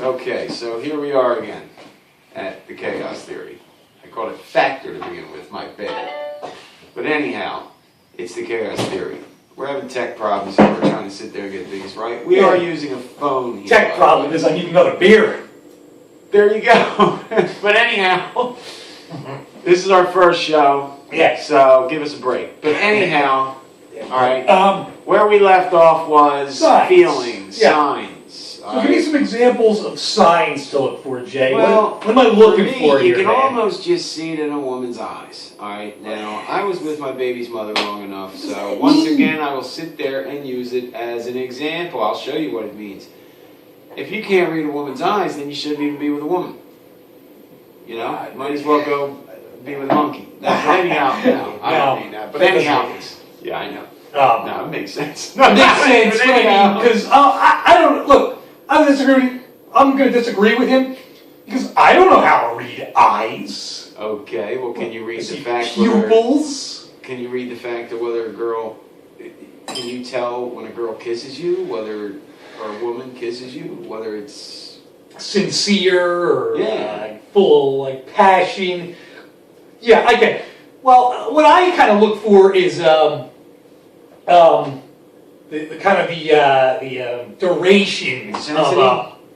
Okay, so here we are again at the chaos theory. I called it factor to begin with, my bad. But anyhow, it's the chaos theory. We're having tech problems and we're trying to sit there and get things right. We are using a phone here. Tech problem is I need another beer. There you go. But anyhow, this is our first show. Yes. So give us a break. But anyhow, all right. Where we left off was signs. Feelings, signs. So give me some examples of signs to look for, Jay. Well, what am I looking for you here, can man? almost just see it in a woman's eyes. All right. Now, I was with my baby's mother long enough, so once again, I will sit there and use it as an example. I'll show you what it means. If you can't read a woman's eyes, then you shouldn't even be with a woman. You know, might as well go be with a monkey. But anyhow, no, I don't mean that. But anyhow, yeah, I know. No, it makes sense. It makes sense, because I don't look. I'm going to disagree with him because I don't know how to read eyes. Okay, well, can you read the fact? Pupils. Can you read the fact of whether a girl? Can you tell when a girl kisses you, whether or a woman kisses you, whether it's sincere or full of passion? Yeah, I get. Well, what I kind of look for is the kind of the durations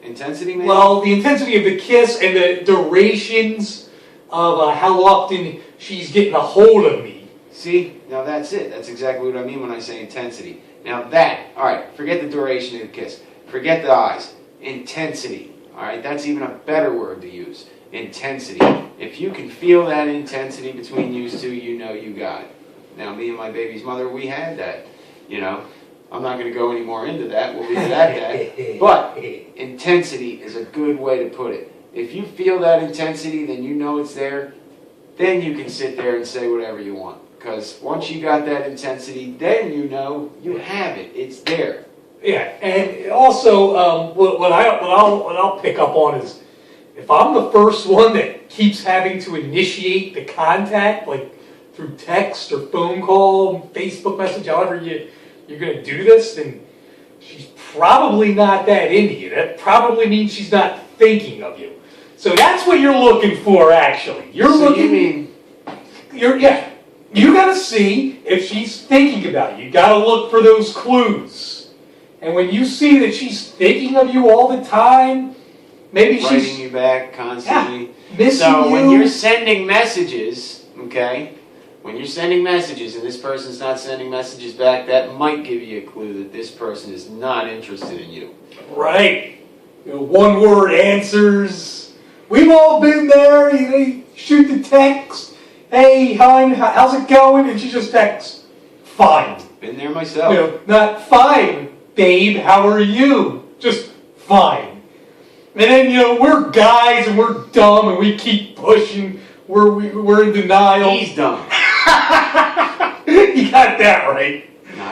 intensity, maybe? Well, the intensity of the kiss and the durations of how often she's getting a hold of me. See, now that's it. That's exactly what I mean when I say intensity. Now that, all right, forget the duration of the kiss. Forget the eyes. Intensity, all right? That's even a better word to use. Intensity. If you can feel that intensity between you two, you know you got it. Now, me and my baby's mother, we had that, you know. I'm not going to go any more into that. We'll leave it at that. But intensity is a good way to put it. If you feel that intensity, then you know it's there. Then you can sit there and say whatever you want. Because once you got that intensity, then you know you have it. It's there. Yeah, and also what I'll pick up on is if I'm the first one that keeps having to initiate the contact, like through text or phone call, Facebook message, however you're going to do this, then she's probably not that into you. That probably means she's not thinking of you. So that's what you're looking for, actually. You got to see if she's thinking about you. You got to look for those clues. And when you see that she's thinking of you all the time, maybe she's writing you back constantly. Missing you. When you're sending messages, okay? When you're sending messages and this person's not sending messages back, that might give you a clue that this person is not interested in you. Right. One-word answers. We've all been there. You shoot the text. Hey, hon, how's it going? And she just texts, fine. Been there myself. Not fine, babe, how are you? Just fine. And then, we're guys and we're dumb and we keep pushing. We're in denial. He's dumb. You got that right. No,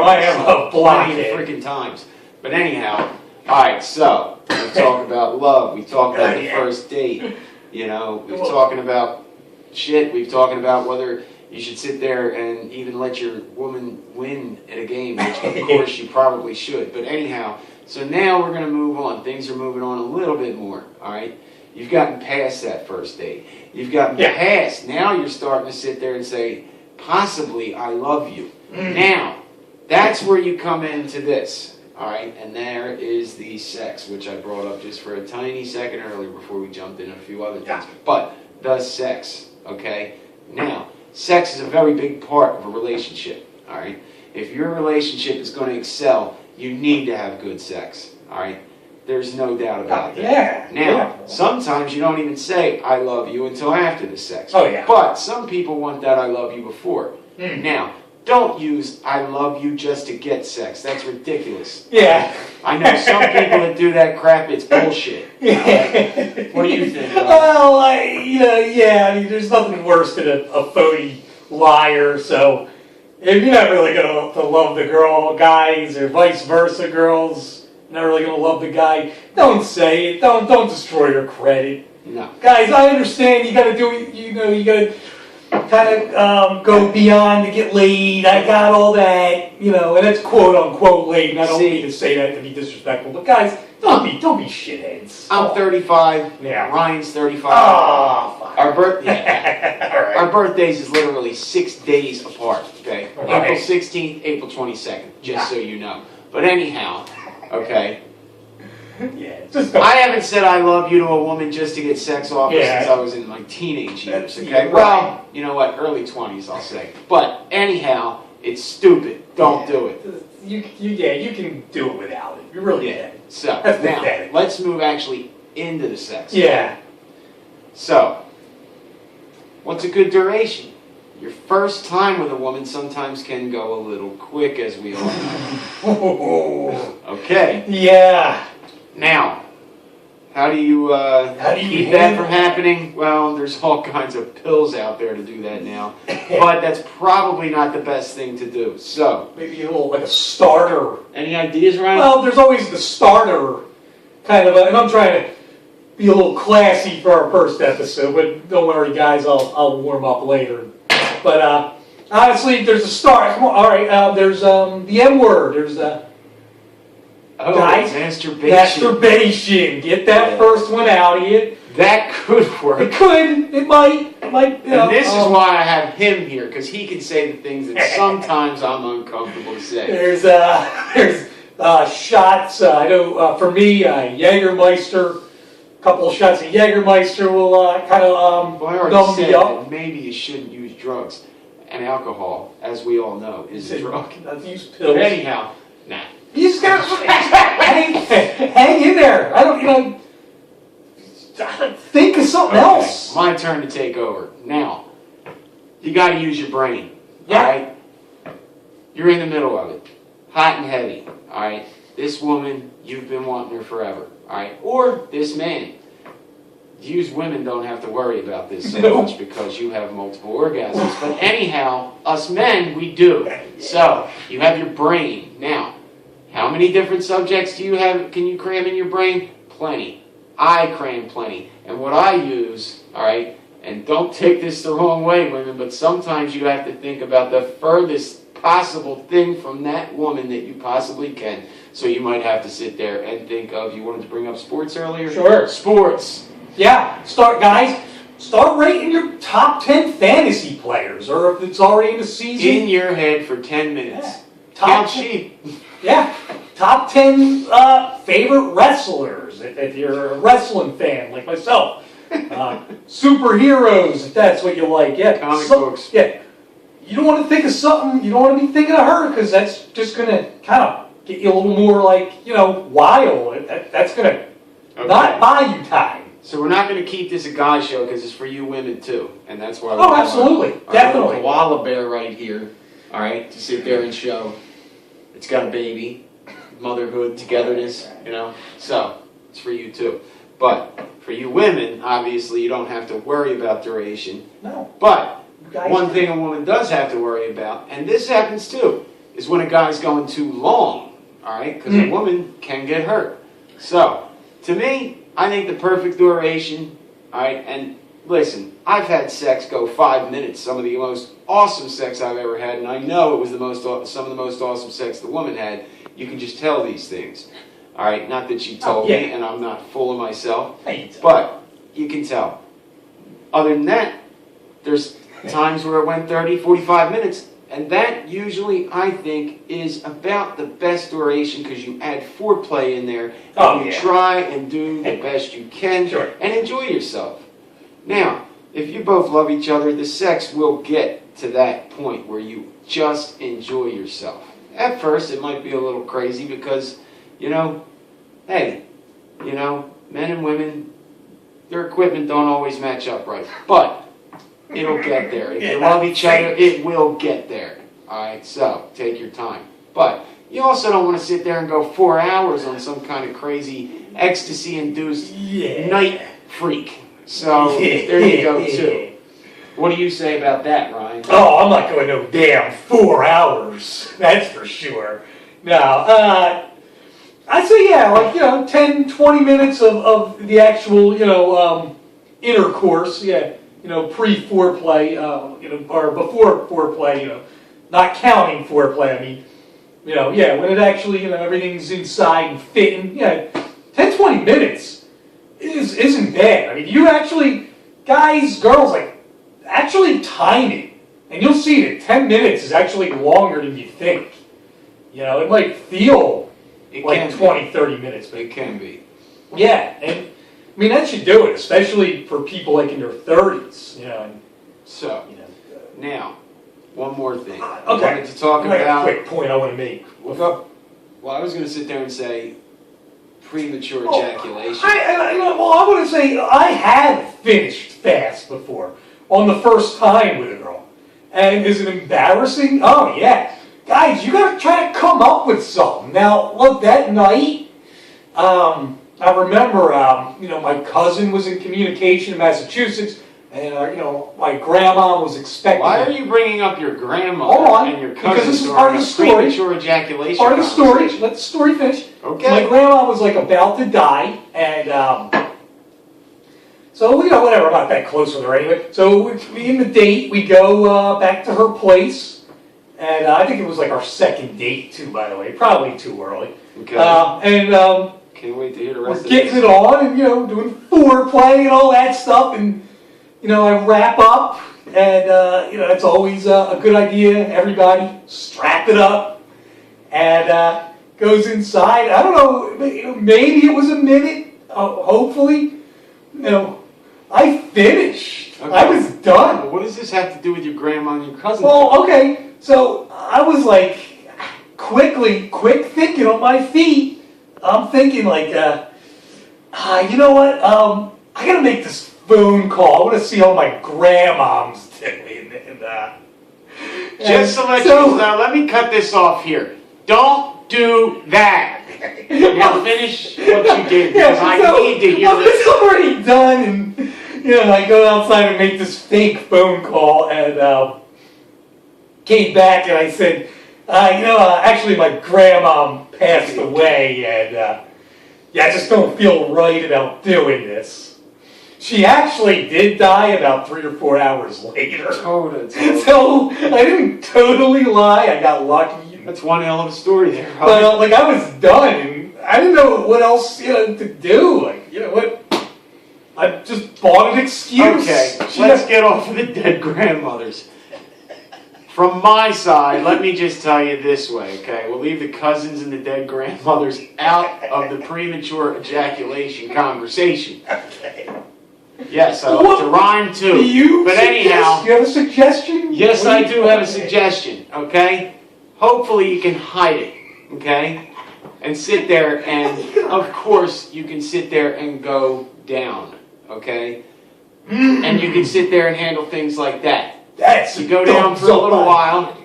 I am a blockhead. Freaking times. But anyhow, all right. So we talk about love. We talk about the first date. We're talking about shit. We've talking about whether you should sit there and even let your woman win at a game, which of course you probably should. But anyhow, so now we're going to move on. Things are moving on a little bit more. All right. You've gotten past that first date. You've gotten past. Now you're starting to sit there and say, possibly, I love you. Now, that's where you come into this. All right? And there is the sex, which I brought up just for a tiny second earlier before we jumped in a few other things. But the sex, okay? Now, sex is a very big part of a relationship. All right? If your relationship is going to excel, you need to have good sex. All right? There's no doubt about that. Now, sometimes you don't even say, I love you until after the sex. Oh, yeah. But some people want that I love you before. Now, don't use I love you just to get sex. That's ridiculous. Yeah. I know some people that do that crap. It's bullshit. What do you think? Well, there's nothing worse than a phony liar. So if you're not really going to love the girl, guys, or vice versa, girls, not really going to love the guy, don't say it. Don't destroy your credit. No. Guys, I understand you got to do it. You got to kind of go beyond to get laid. I got all that, and it's quote unquote laid. And I don't mean to say that to be disrespectful, but guys, don't be shitheads. I'm 35. Yeah. Ryan's 35. Oh, fuck. Our birthday. Right. Our birthdays is literally 6 days apart. Okay. Right. April 16th, April 22nd. Just so you know. But anyhow, okay. Yeah. Just I haven't said I love you to a woman just to get sex off her since I was in my teenage years. Okay. Well, you know what? Early 20s, I'll say. But anyhow, it's stupid. Don't do it. You can do it without it. You really can. So That's now pathetic. let's move actually into the sex. Yeah. So, what's a good duration? Your first time with a woman sometimes can go a little quick, as we all know. Okay. Yeah. Now, how do you keep that from happening? Well, there's all kinds of pills out there to do that now, but that's probably not the best thing to do. So, Maybe a little like a starter. any ideas, Ryan? Well, there's always the starter kind of, and I'm trying to be a little classy for our first episode, but don't worry, guys, I'll warm up later. But honestly, there's a start. Come on, all right. There's the M word. There's guys, masturbation. Masturbation. Get that first one out of you. That could work. It could. It might. And this is why I have him here, because he can say the things that sometimes I'm uncomfortable to say. There's shots. I know for me, Jägermeister. A couple of shots of Jägermeister will kind of Well, I already numb said me up. that maybe you shouldn't use drugs. And alcohol, as we all know, is a drug. Not use pills. But anyhow, nah. You just gotta hang in there. I don't, think of something else. My turn to take over. Now, you got to use your brain. Yeah. All right? You're in the middle of it. Hot and heavy. All right? This woman, you've been wanting her forever. All right? Or this man. You women don't have to worry about this so much because you have multiple orgasms. But anyhow, us men, we do. So, you have your brain. Now, how many different subjects do you have? Can you cram in your brain? Plenty. I cram plenty. And what I use, all right, and don't take this the wrong way, women, but sometimes you have to think about the furthest possible thing from that woman that you possibly can. So you might have to sit there and think of, you wanted to bring up sports earlier? Sure. Sports. Yeah. Start rating your top 10 fantasy players, or if it's already in the season. In your head for 10 minutes. Yeah. Count sheep. Yeah. Top 10 favorite wrestlers, if you're a wrestling fan like myself. Superheroes, if that's what you like. Yeah. Comic books. Yeah. You don't want to think of something, you don't want to be thinking of her, because that's just going to kind of get you a little more like, wild. That's going to not buy you time. So we're not going to keep this a guy show because it's for you women too. And that's why Oh, absolutely. Definitely. Our koala bear right here, all right, to sit there and show. It's got a baby, motherhood, togetherness, So it's for you too. But for you women, obviously, you don't have to worry about duration. No. But one thing a woman does have to worry about, and this happens too, is when a guy's going too long, all right? Because a woman can get hurt. So, to me, I think the perfect duration, all right, and listen, I've had sex go 5 minutes, some of the most awesome sex I've ever had, and I know it was some of the most awesome sex the woman had. You can just tell these things, all right? Not that she told me, and I'm not full of myself, but you can tell. Other than that, there's times where it went 30, 45 minutes, and that usually, I think, is about the best duration because you add foreplay in there, and you try and do the best you can and enjoy yourself. Now, if you both love each other, the sex will get to that point where you just enjoy yourself. At first, it might be a little crazy because, hey, men and women, their equipment don't always match up right. But it'll get there. If you love each other, it will get there. All right, so take your time. But you also don't want to sit there and go 4 hours on some kind of crazy ecstasy-induced night freak. So there you go, too. What do you say about that, Ryan? Oh, I'm not going no damn 4 hours. That's for sure. No, I'd say, 10, 20 minutes of the actual, intercourse. Yeah. pre-foreplay, or before foreplay, not counting foreplay. I mean, when it actually, everything's inside and fitting, 10, 20 minutes isn't bad. I mean, you actually, guys, girls, like, actually time it. And you'll see that 10 minutes is actually longer than you think. It might feel like 20, 30 minutes, but it can be. Yeah, and I mean, that should do it, especially for people like in their 30s, So, now, one more thing. Okay. I wanted to talk I got about. a quick point I want to make. Well, I was going to sit there and say premature ejaculation. I want to say I have finished fast before on the first time with a girl. And is it embarrassing? Oh, yeah. Guys, you got to try to come up with something. Now, look, that night, I remember, my cousin was in communication in Massachusetts, and, my grandma was expecting. Why are you bringing up your grandma and your cousin? Because this is part of the story. Premature ejaculation. Part of the story. Let the story finish. Okay. My grandma was like about to die, and so whatever. I'm not that close with her anyway. So we in the date, we go back to her place, and I think it was like our second date too. By the way, probably too early. Okay. Can't wait to hear the rest of this. We're getting it on, and doing foreplay and all that stuff, and I wrap up, and it's always a good idea. Everybody strap it up, and goes inside. I don't know, maybe it was a minute. Hopefully, I finished. Okay. I was done. Well, what does this have to do with your grandma and your cousin? Well, okay, so I was like, quick thinking on my feet. I'm thinking like, you know what? I gotta make this phone call. I want to see how my grandmom's doing. Just to let you know, let me cut this off here. Don't do that. Now finish what you did, because I need to hear this. It's already done, and I go outside and make this fake phone call, and came back and I said, actually my grandma passed away, and I just don't feel right about doing this. She actually did die about 3 or 4 hours later. Totally. So I didn't totally lie. I got lucky. That's one hell of a story there. But I was done, and I didn't know what else to do. What? I just bought an excuse. Okay, let's get off of the dead grandmothers. From my side, let me just tell you this way, okay? We'll leave the cousins and the dead grandmothers out of the premature ejaculation conversation. Okay. Yes, I like to rhyme too. But anyhow, you have a suggestion? Yes, I do have a suggestion, okay? Hopefully you can hide it, okay? And sit there and, of course, you can sit there and go down, okay? And you can sit there and handle things like that. You go down for a little while,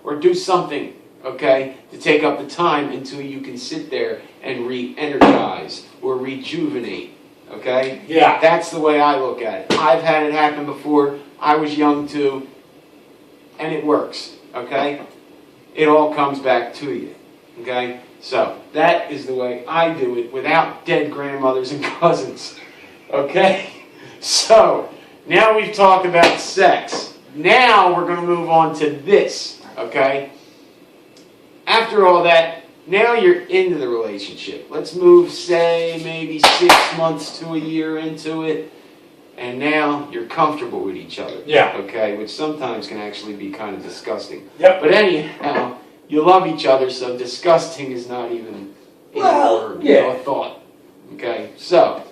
or do something, okay, to take up the time until you can sit there and re-energize or rejuvenate, okay? Yeah. That's the way I look at it. I've had it happen before. I was young too, and it works, okay? It all comes back to you, okay? So, that is the way I do it without dead grandmothers and cousins, okay? So, now we've talked about sex. Now we're going to move on to this, okay? After all that, now you're into the relationship. Let's move, say, maybe 6 months to a year into it, and now you're comfortable with each other. Yeah. Okay, which sometimes can actually be kind of disgusting. Yep. But anyhow, you love each other, so disgusting is not even a word, a thought. Okay, so.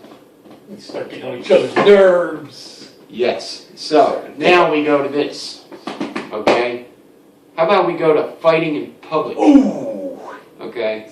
We start getting on each other's nerves. Yes. So, now we go to this. Okay? How about we go to fighting in public? Ooh. Okay?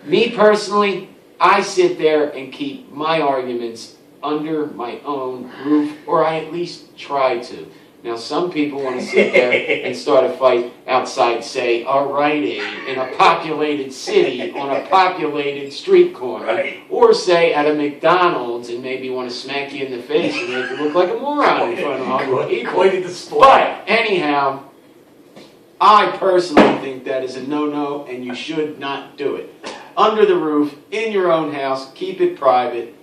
Me personally, I sit there and keep my arguments under my own roof, or I at least try to. Now, some people want to sit there and start a fight outside, say, a Rite Aid in a populated city on a populated street corner. Right. Or, say, at a McDonald's and maybe want to smack you in the face and make you look like a moron in front of 100 people. Quite a display. But, anyhow, I personally think that is a no-no and you should not do it. Under the roof, in your own house, keep it private.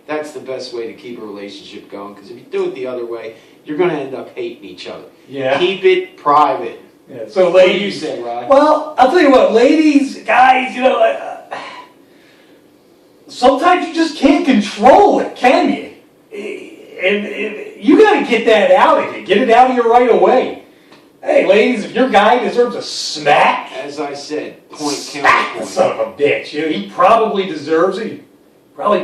That's the best way to keep a relationship going, because if you do it the other way, you're going to end up hating each other. Yeah. Keep it private. Yeah. So, What do you ladies. say, Rod? Well, I'll tell you what, ladies, guys, you know, sometimes you just can't control it, can you? And you got to get that out of you. Get it out of you right away. Hey, ladies, if your guy deserves a smack, As I said, point smack the counterpoint. son of a bitch. You know, he probably deserves it. He probably